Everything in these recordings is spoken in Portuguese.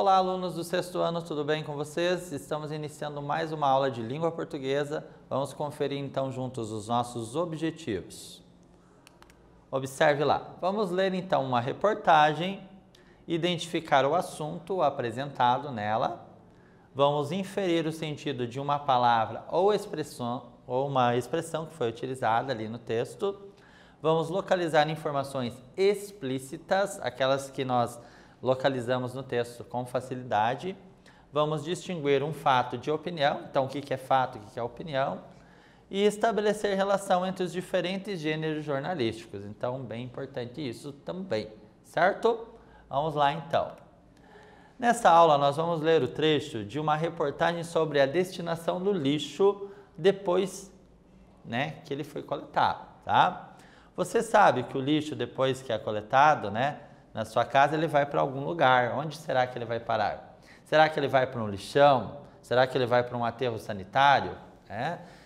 Olá, alunos do sexto ano, tudo bem com vocês? Estamos iniciando mais uma aula de língua portuguesa. Vamos conferir então juntos os nossos objetivos. Observe lá. Vamos ler então uma reportagem, identificar o assunto apresentado nela. Vamos inferir o sentido de uma palavra ou expressão ou uma expressão que foi utilizada ali no texto. Vamos localizar informações explícitas, aquelas que nós localizamos no texto com facilidade. Vamos distinguir um fato de opinião, então o que é fato, o que é opinião, e estabelecer relação entre os diferentes gêneros jornalísticos. Então, bem importante isso também, certo? Vamos lá então. Nessa aula nós vamos ler o trecho de uma reportagem sobre a destinação do lixo depois, que ele foi coletado, tá? Você sabe que o lixo depois que é coletado, na sua casa ele vai para algum lugar. Onde será que ele vai parar? Será que ele vai para um lixão? Será que ele vai para um aterro sanitário?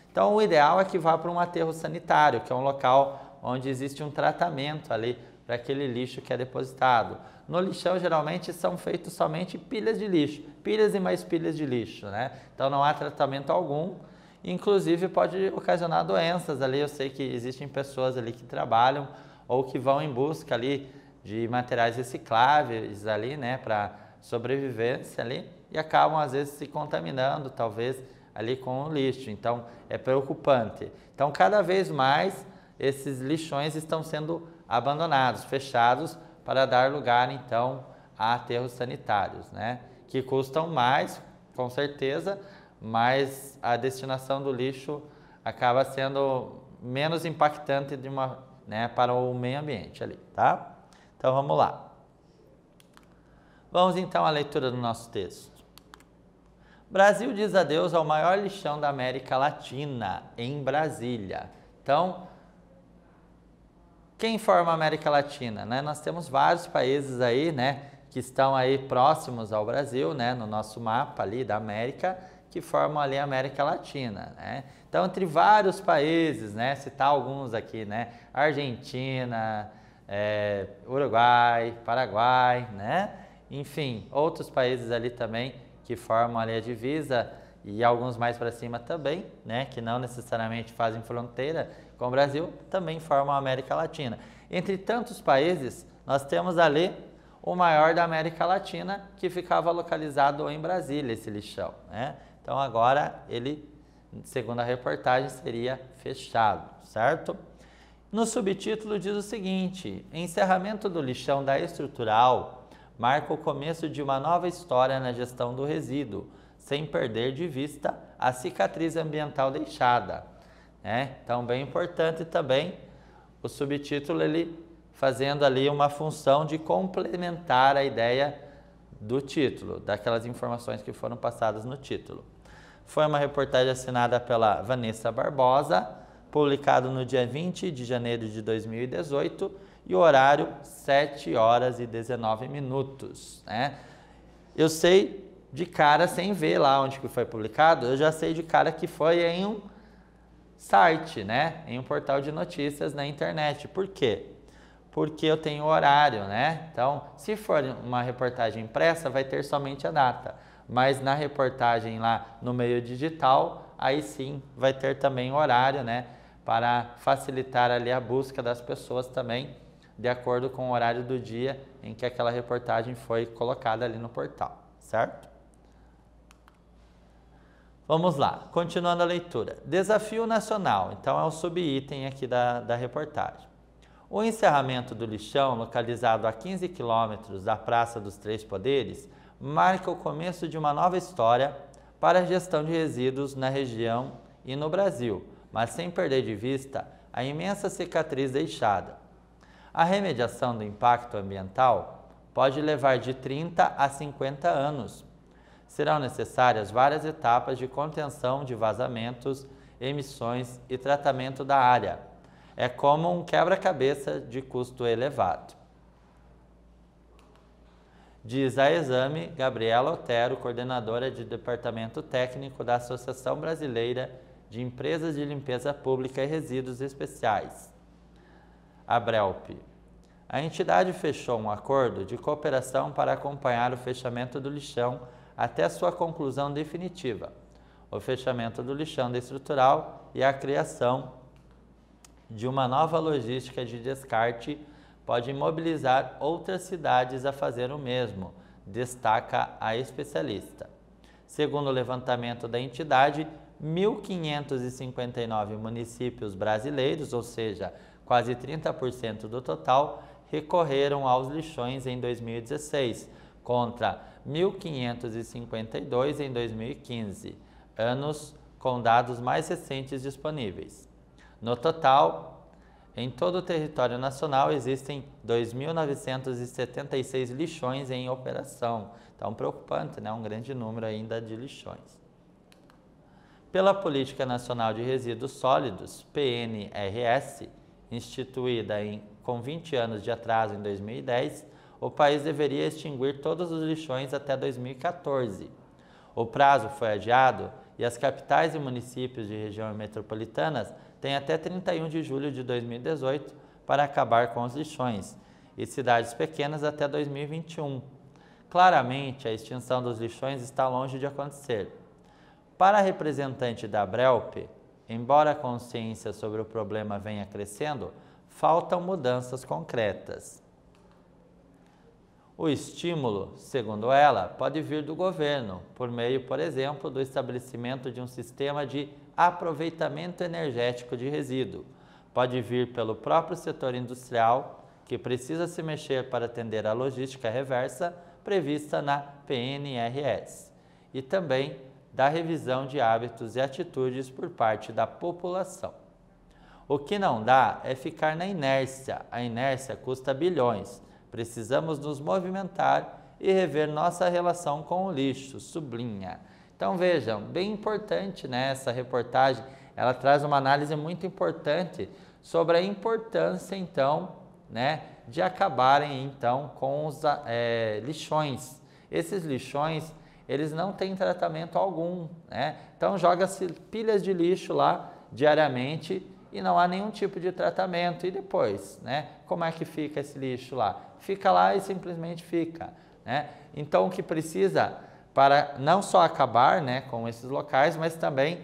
Então o ideal é que vá para um aterro sanitário, que é um local onde existe um tratamento ali para aquele lixo que é depositado. No lixão geralmente são feitos somente pilhas de lixo, pilhas e mais pilhas de lixo, Então não há tratamento algum. Inclusive pode ocasionar doenças ali. Eu sei que existem pessoas ali que trabalham ou que vão em busca ali de materiais recicláveis ali, para sobrevivência ali, e acabam às vezes se contaminando, talvez ali com o lixo. Então é preocupante. Então cada vez mais esses lixões estão sendo abandonados, fechados, para dar lugar então a aterros sanitários, que custam mais, com certeza, mas a destinação do lixo acaba sendo menos impactante para o meio ambiente ali, tá? Então vamos lá. Vamos então à leitura do nosso texto. Brasil diz adeus ao maior lixão da América Latina, em Brasília. Então, quem forma a América Latina? Nós temos vários países aí, que estão aí próximos ao Brasil, no nosso mapa ali da América, que formam ali a América Latina, Então, entre vários países, citar alguns aqui, Argentina, Uruguai, Paraguai, Enfim, outros países ali também que formam ali a divisa e alguns mais para cima também, que não necessariamente fazem fronteira com o Brasil, também formam a América Latina. Entre tantos países, nós temos ali o maior da América Latina, que ficava localizado em Brasília, esse lixão, Então agora ele, segundo a reportagem, seria fechado, certo? No subtítulo diz o seguinte: encerramento do lixão da estrutural marca o começo de uma nova história na gestão do resíduo, sem perder de vista a cicatriz ambiental deixada. Então, bem importante também o subtítulo, ele fazendo ali uma função de complementar a ideia do título, daquelas informações que foram passadas no título. Foi uma reportagem assinada pela Vanessa Barbosa, publicado no dia 20 de janeiro de 2018, e o horário 7 horas e 19 minutos. Eu sei de cara, sem ver lá onde que foi publicado, eu já sei de cara que foi em um site, em um portal de notícias na internet. Por quê? Porque eu tenho horário, Então, se for uma reportagem impressa, vai ter somente a data. Mas na reportagem lá no meio digital, aí sim vai ter também o horário, para facilitar ali a busca das pessoas também, de acordo com o horário do dia em que aquela reportagem foi colocada ali no portal, certo? Vamos lá, continuando a leitura. Desafio nacional, então é o subitem aqui da reportagem. O encerramento do lixão, localizado a 15 quilômetros da Praça dos Três Poderes, marca o começo de uma nova história para a gestão de resíduos na região e no Brasil, mas sem perder de vista a imensa cicatriz deixada. A remediação do impacto ambiental pode levar de 30 a 50 anos. Serão necessárias várias etapas de contenção de vazamentos, emissões e tratamento da área. É como um quebra-cabeça de custo elevado. Diz a Exame Gabriela Otero, coordenadora de Departamento Técnico da Associação Brasileira de Empresas de Limpeza Pública e Resíduos Especiais, ABRELP. A entidade fechou um acordo de cooperação para acompanhar o fechamento do lixão até sua conclusão definitiva, o fechamento do lixão estrutural e a criação de uma nova logística de descarte pode mobilizar outras cidades a fazer o mesmo, destaca a especialista. Segundo o levantamento da entidade, 1.559 municípios brasileiros, ou seja, quase 30% do total, recorreram aos lixões em 2016, contra 1.552 em 2015, anos com dados mais recentes disponíveis. No total, em todo o território nacional existem 2.976 lixões em operação. Então, preocupante, né? Um grande número ainda de lixões. Pela Política Nacional de Resíduos Sólidos, PNRS, instituída com 20 anos de atraso em 2010, o país deveria extinguir todos os lixões até 2014. O prazo foi adiado e as capitais e municípios de regiões metropolitanas têm até 31 de julho de 2018 para acabar com os lixões, e cidades pequenas até 2021. Claramente, a extinção dos lixões está longe de acontecer. Para a representante da Abrelp, embora a consciência sobre o problema venha crescendo, faltam mudanças concretas. O estímulo, segundo ela, pode vir do governo, por meio, por exemplo, do estabelecimento de um sistema de aproveitamento energético de resíduo. Pode vir pelo próprio setor industrial, que precisa se mexer para atender a logística reversa prevista na PNRS, e também da revisão de hábitos e atitudes por parte da população. O que não dá é ficar na inércia. A inércia custa bilhões. Precisamos nos movimentar e rever nossa relação com o lixo, sublinha. Então vejam, bem importante, né, essa reportagem, ela traz uma análise muito importante sobre a importância então, né, de acabarem então com os lixões. Esses lixões, eles não têm tratamento algum, né? Então joga-se pilhas de lixo lá diariamente e não há nenhum tipo de tratamento. E depois, né? Como é que fica esse lixo lá? Fica lá e simplesmente fica, né? Então o que precisa para não só acabar, né, com esses locais, mas também,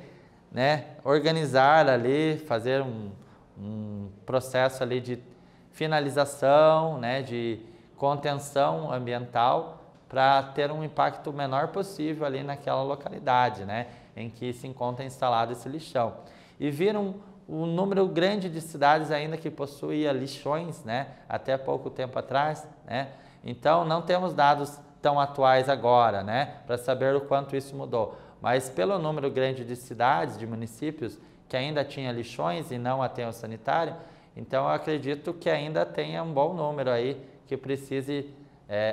né, organizar ali, fazer um processo ali de finalização, né, de contenção ambiental, para ter um impacto menor possível ali naquela localidade, né, em que se encontra instalado esse lixão. E viram um número grande de cidades ainda que possuía lixões, né, até pouco tempo atrás, né. Então não temos dados tão atuais agora, né, para saber o quanto isso mudou. Mas pelo número grande de cidades, de municípios que ainda tinha lixões e não aterro sanitário, então eu acredito que ainda tenha um bom número aí que precise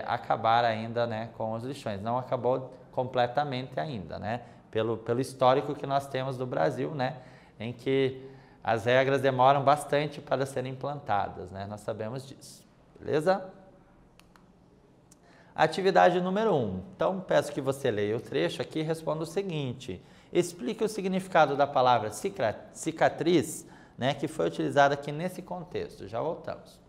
acabar ainda, né, com os lixões. Não acabou completamente ainda, né, pelo histórico que nós temos do Brasil, né, em que as regras demoram bastante para serem implantadas, né, nós sabemos disso, beleza? Atividade número 1. Então, peço que você leia o trecho aqui e responda o seguinte. Explique o significado da palavra cicatriz, né, que foi utilizada aqui nesse contexto. Já voltamos.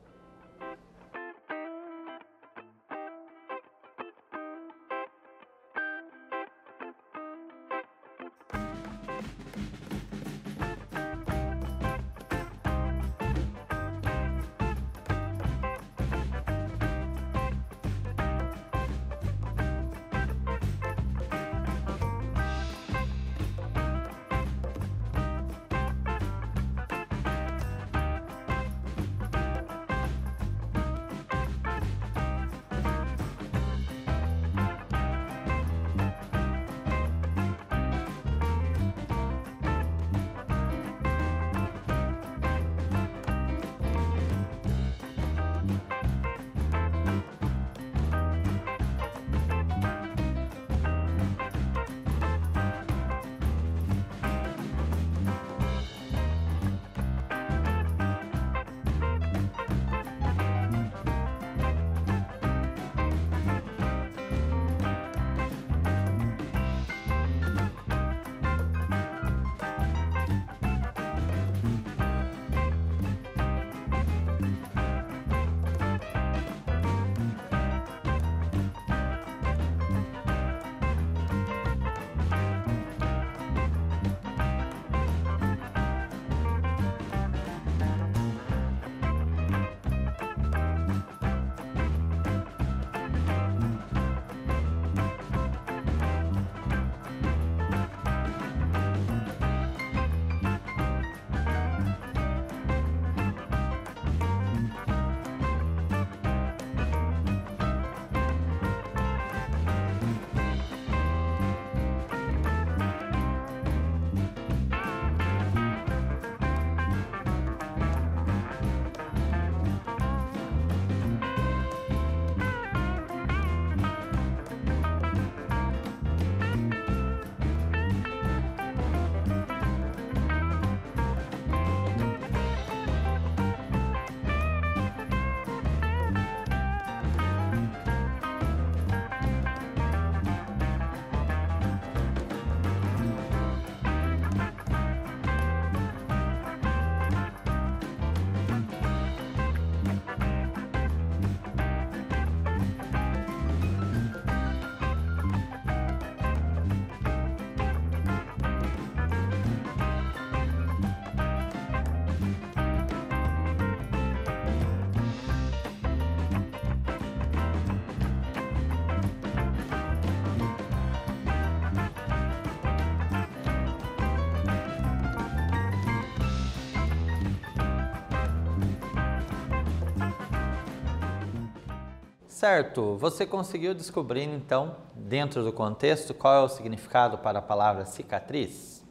Certo, você conseguiu descobrir então, dentro do contexto, qual é o significado para a palavra cicatriz?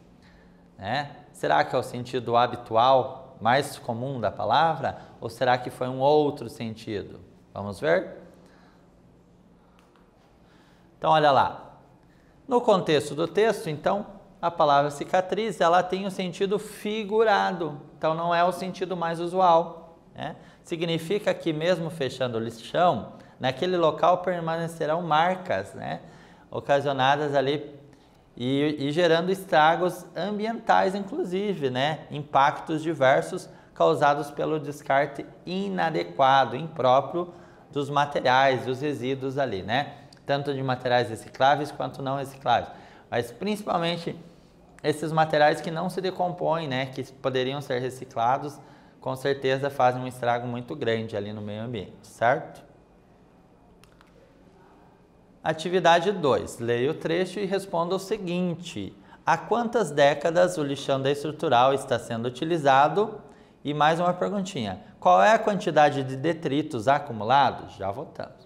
Será que é o sentido habitual, mais comum da palavra, ou será que foi um outro sentido? Vamos ver? Então, olha lá. No contexto do texto, então, a palavra cicatriz, ela tem o sentido figurado. Então, não é o sentido mais usual. Significa que mesmo fechando o lixão, naquele local permanecerão marcas, ocasionadas ali e gerando estragos ambientais, inclusive, impactos diversos causados pelo descarte inadequado, impróprio dos materiais, dos resíduos ali, tanto de materiais recicláveis quanto não recicláveis, mas principalmente esses materiais que não se decompõem, que poderiam ser reciclados, com certeza fazem um estrago muito grande ali no meio ambiente, certo? Atividade 2. Leia o trecho e responda o seguinte: há quantas décadas o lixão da estrutural está sendo utilizado? E mais uma perguntinha: qual é a quantidade de detritos acumulados? Já votamos.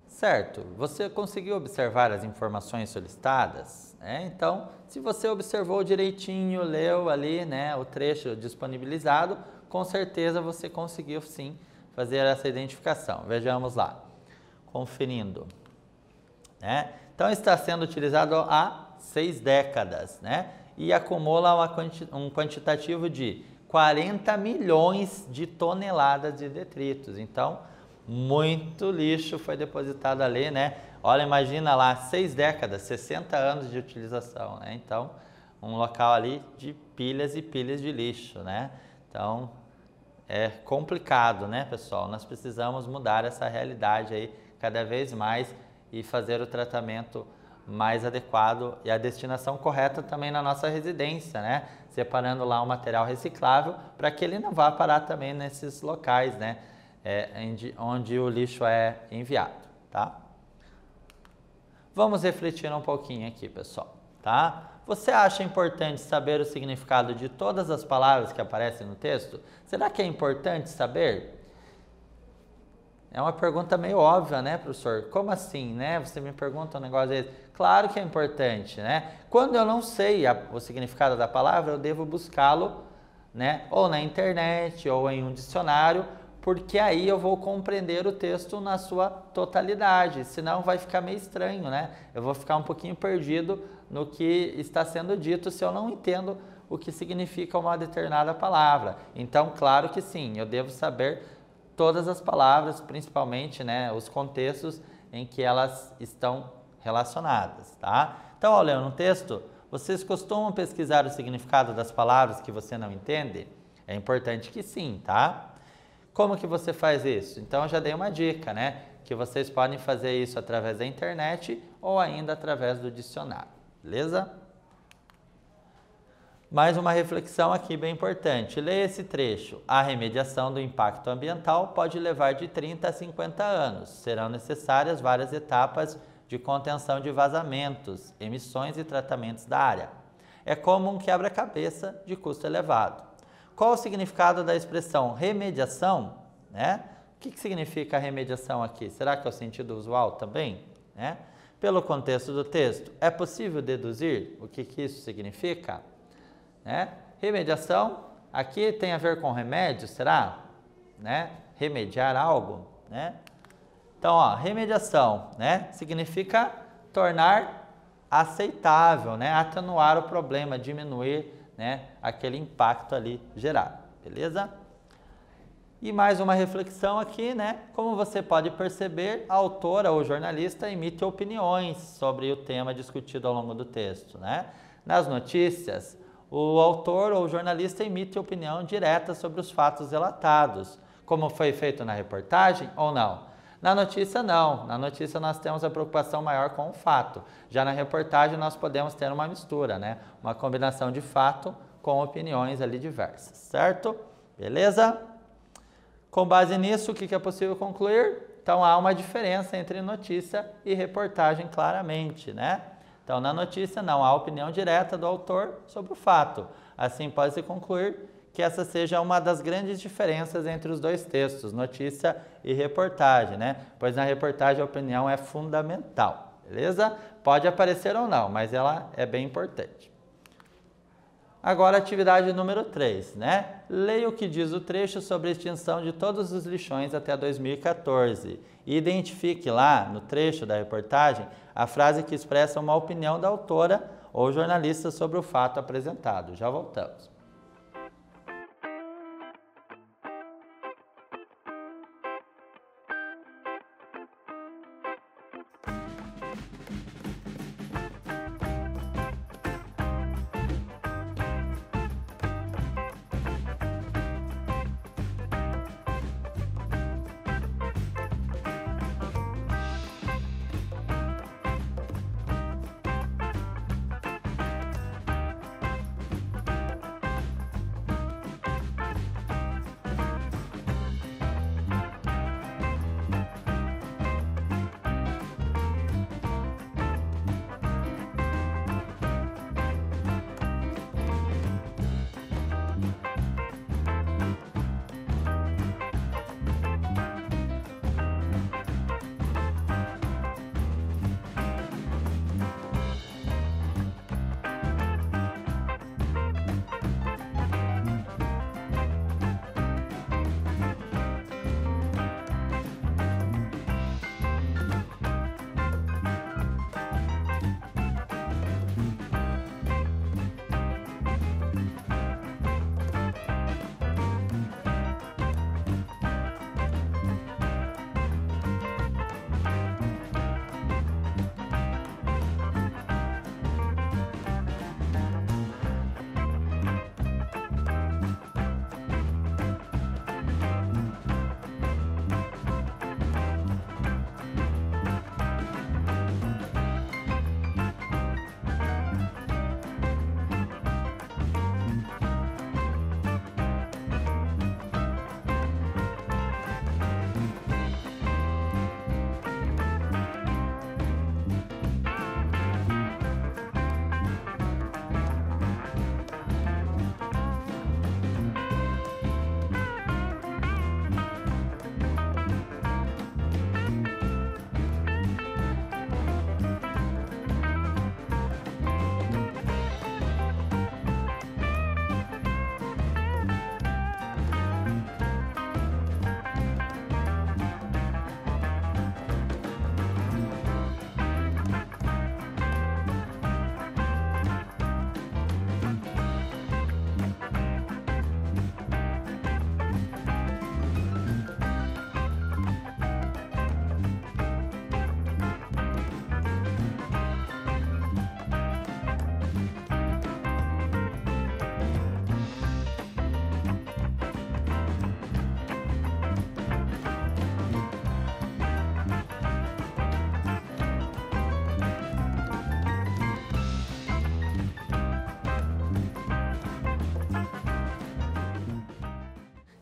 Certo, você conseguiu observar as informações solicitadas? Então, se você observou direitinho, leu ali o trecho disponibilizado, com certeza você conseguiu sim fazer essa identificação. Vejamos lá, conferindo. Então, está sendo utilizado há 6 décadas, e acumula um quantitativo de 40 milhões de toneladas de detritos. Então, muito lixo foi depositado ali, Olha, imagina lá, 6 décadas, 60 anos de utilização, Então, um local ali de pilhas e pilhas de lixo, Então, é complicado, né, pessoal? Nós precisamos mudar essa realidade aí cada vez mais e fazer o tratamento mais adequado e a destinação correta também na nossa residência, né? Separando lá o material reciclável para que ele não vá parar também nesses locais, né? Onde o lixo é enviado, tá? Vamos refletir um pouquinho aqui, pessoal, tá? Você acha importante saber o significado de todas as palavras que aparecem no texto? Será que é importante saber? É uma pergunta meio óbvia, né, professor? Como assim, né? Você me pergunta um negócio desse. Claro que é importante, né? Quando eu não sei o significado da palavra, eu devo buscá-lo, né? Ou na internet, ou em um dicionário, porque aí eu vou compreender o texto na sua totalidade. Senão vai ficar meio estranho, né? Eu vou ficar um pouquinho perdido no que está sendo dito se eu não entendo o que significa uma determinada palavra. Então, claro que sim, eu devo saber todas as palavras, principalmente, né, os contextos em que elas estão relacionadas, tá? Então, ao ler um texto, vocês costumam pesquisar o significado das palavras que você não entende? É importante que sim, tá? Como que você faz isso? Então, eu já dei uma dica, né? Que vocês podem fazer isso através da internet ou ainda através do dicionário, beleza? Mais uma reflexão aqui bem importante. Leia esse trecho. A remediação do impacto ambiental pode levar de 30 a 50 anos. Serão necessárias várias etapas de contenção de vazamentos, emissões e tratamentos da área. É como um quebra-cabeça de custo elevado. Qual o significado da expressão remediação? Né? O que significa a remediação aqui? Será que é o sentido usual também? Né? Pelo contexto do texto, é possível deduzir o que isso significa? Né? Remediação, aqui tem a ver com remédio, será? Né? Remediar algo, né? Então, ó, remediação, né? Significa tornar aceitável, né? Atenuar o problema, diminuir, né, aquele impacto ali gerado, beleza? E mais uma reflexão aqui, né? Como você pode perceber, a autora ou jornalista emite opiniões sobre o tema discutido ao longo do texto, né? Nas notícias, o autor ou jornalista emite opinião direta sobre os fatos relatados, como foi feito na reportagem ou não. Na notícia, não. Na notícia, nós temos a preocupação maior com o fato. Já na reportagem, nós podemos ter uma mistura, né? Uma combinação de fato com opiniões ali diversas, certo? Beleza? Com base nisso, o que é possível concluir? Então, há uma diferença entre notícia e reportagem, claramente, né? Então, na notícia, não há opinião direta do autor sobre o fato. Assim, pode-se concluir que essa seja uma das grandes diferenças entre os dois textos, notícia e reportagem, né? Pois na reportagem a opinião é fundamental, beleza? Pode aparecer ou não, mas ela é bem importante. Agora, atividade número 3, né? Leia o que diz o trecho sobre a extinção de todos os lixões até 2014 e identifique lá, no trecho da reportagem, a frase que expressa uma opinião da autora ou jornalista sobre o fato apresentado. Já voltamos.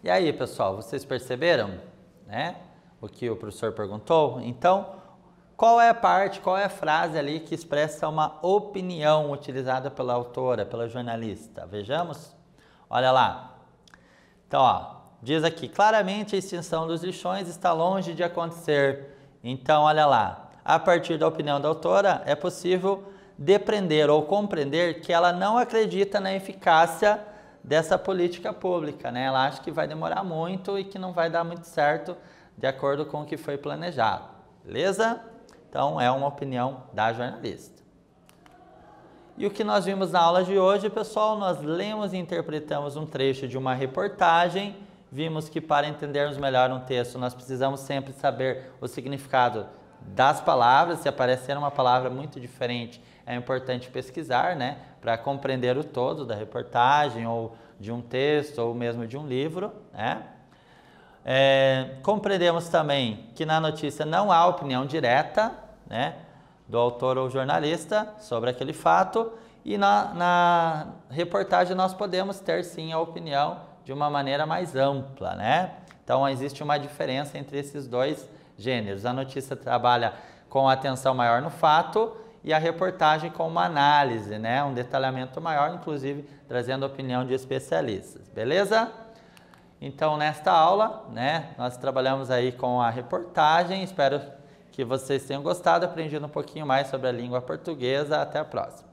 E aí, pessoal, vocês perceberam, né, o que o professor perguntou? Então, qual é a parte, qual é a frase ali que expressa uma opinião utilizada pela autora, pela jornalista? Vejamos? Olha lá. Então, ó, diz aqui, claramente a extinção dos lixões está longe de acontecer. Então, olha lá, a partir da opinião da autora, é possível depreender ou compreender que ela não acredita na eficácia dessa política pública, né? Ela acha que vai demorar muito e que não vai dar muito certo de acordo com o que foi planejado, beleza? Então, é uma opinião da jornalista. E o que nós vimos na aula de hoje, pessoal, nós lemos e interpretamos um trecho de uma reportagem. Vimos que para entendermos melhor um texto, nós precisamos sempre saber o significado das palavras. Se aparecer uma palavra muito diferente, é importante pesquisar, né? Para compreender o todo da reportagem, ou de um texto, ou mesmo de um livro, né? Compreendemos também que na notícia não há opinião direta, né, do autor ou jornalista sobre aquele fato, e na reportagem nós podemos ter sim a opinião de uma maneira mais ampla, né? Então existe uma diferença entre esses dois gêneros. A notícia trabalha com atenção maior no fato e a reportagem com uma análise, né, um detalhamento maior, inclusive trazendo a opinião de especialistas, beleza? Então, nesta aula, né, nós trabalhamos aí com a reportagem. Espero que vocês tenham gostado, aprendido um pouquinho mais sobre a língua portuguesa. Até a próxima.